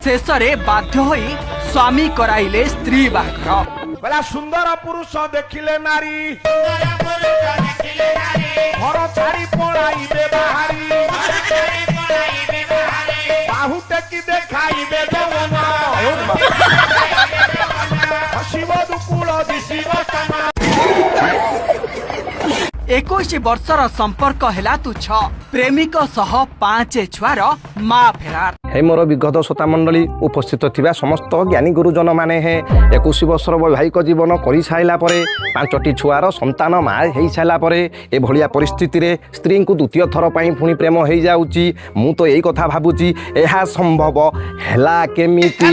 शेष में बाध्य होई स्वामी कराइले स्त्री बाहाघर। बला सुंदर पुरुष देखिले नारी घर छाड़ी पलाइबे बाहारी बाहु टेकी देखाइबे जवन हसिब दुकुल दिसिब समा 21 वर्षर संपर्क हेला तुच्छ प्रेमिक सह 5 छुआर माँ फेरार। हे मोर विगत श्रोता मंडली उपस्थित थिबा समस्त ज्ञानी गुरुजन माने हे 21 वर्षर वैवाहिक जीवन करि साइला परे 5टी छुआर संतान माँ हेई साइला परे ए भलिया परिस्थिति रे स्त्री को द्वितीय थर पई पुणी प्रेम हेई जाउची। मु तो एई कथा भाबुची एहा संभव हेला केमिति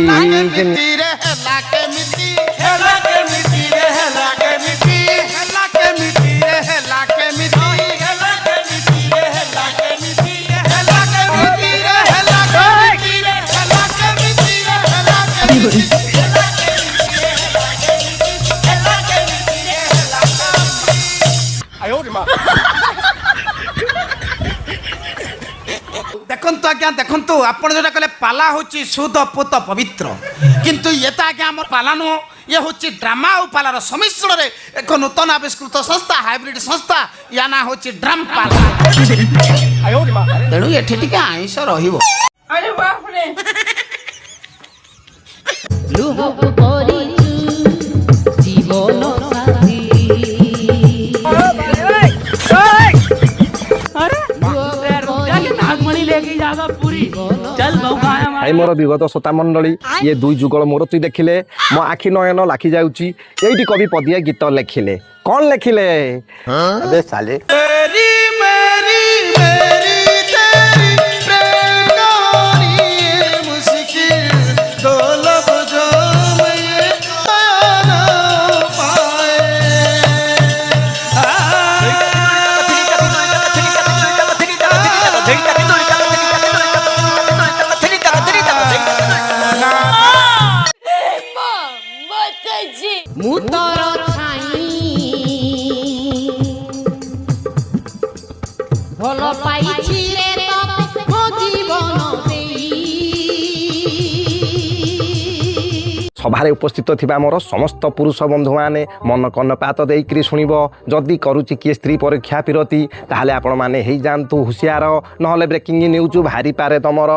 देखंतु आज्ञा देखंतु आपण जोटा कहले पाला होची शुद्ध पुत पवित्र किंतु ये तो आज्ञा हमर पाला नु ये होची ड्रामा और पालार समिश्रण रे एक नूतन आविष्कृत संस्था हाइब्रिड संस्था या ना होची ड्राम पाला तेणु एठी टिके आइंस रहिबो। अरे बाप रे लुहक करिछु जीवन साथी नागमणि लेके जागा पूरी चल भौकाया हाय मोर विगत श्रोता मंडली ये दुई जुगल मूर्ति देखिले मो आखि नयन लाखी जाउची। एइटी कवि पदिया गीत लेखिले कौन लेखिले अबे साले मुतर छाई भल पाइछि रे तते मो जीवन सभारे उपस्थित थिबा मोर समस्त पुरुष बंधु माने मन कर्णपात देइकरी शुणिब जदि करूची किए स्त्री परीक्षा पिरती ताहले आपण माने हेई जानतु हुसियार नहले ब्रेकिंग न्यूज भारी पारे तमर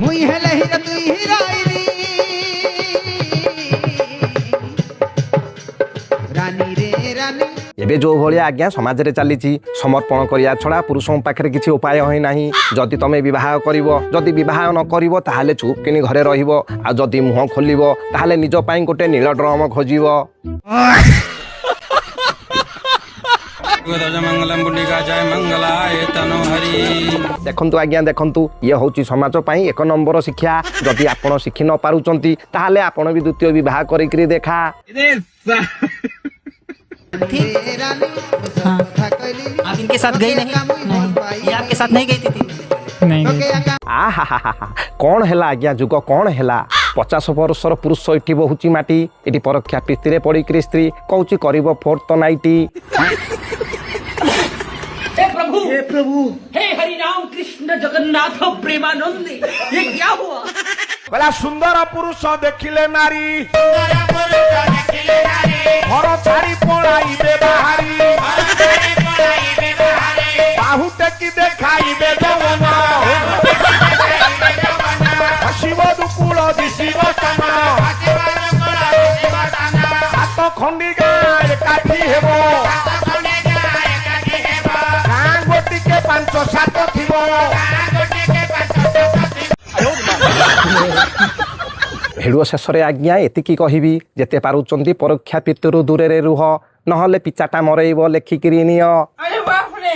मुई हेले हिरा तुई हिराइली रानी रे रानी एबे जो भलिया आज्ञा समाज रे चलीची समर्पण करिया छड़ा पुरुषों पाखरे किछि उपाय होई नाही। जदि तमे विवाह करिवो जदि विवाह न करिवो ताहाले चुप किनी घरे रहिवो आ जदि मुह खोलिवो ताहाले निज पाई गोटे नील ड्रम खोजिवो। मंगलम बुंडिका जय मंगलाय तनोहरि। देखंतु आज्ञा देखंतु ये होची समाज पाई एक नंबर शिक्षा जदि आपण शिखि न पारुचंती ताहाले आपण भी द्वितीय विवाह करि करी देखा। आप इनके साथ गई नहीं ये आपके साथ नहीं गई थी नहीं आहा कौन हैला आज्ञा जुग कौन हैला 50 वर्षर पुरुष इठी बहुची माटी इठी परीक्षा पिस्ती पड़ी करी स्त्री कहूची करिवो फोर्थ नाइटी। हे प्रभु हे हरि राम कृष्ण जगन्नाथ प्रेमानंद ये क्या हुआ। बला सुंदर पुरुष देखिले नारी घर छाड़ी पलाइबे बाहारी बाहु टेकी देखाइबे जवन हसिब दुकुल दिसिब समा सात खंडी गाँ एकाठी हेबो गाँ गोटिके 5-7 थिबो। भिडियो शेष रे आज्ञा एतिकी कहिबी जेते पारुचंती परीक्षा पितरु दूरे रे रुह नहले पिचाटा मरेइबो लेखिकिरी नियो। अरे बाप रे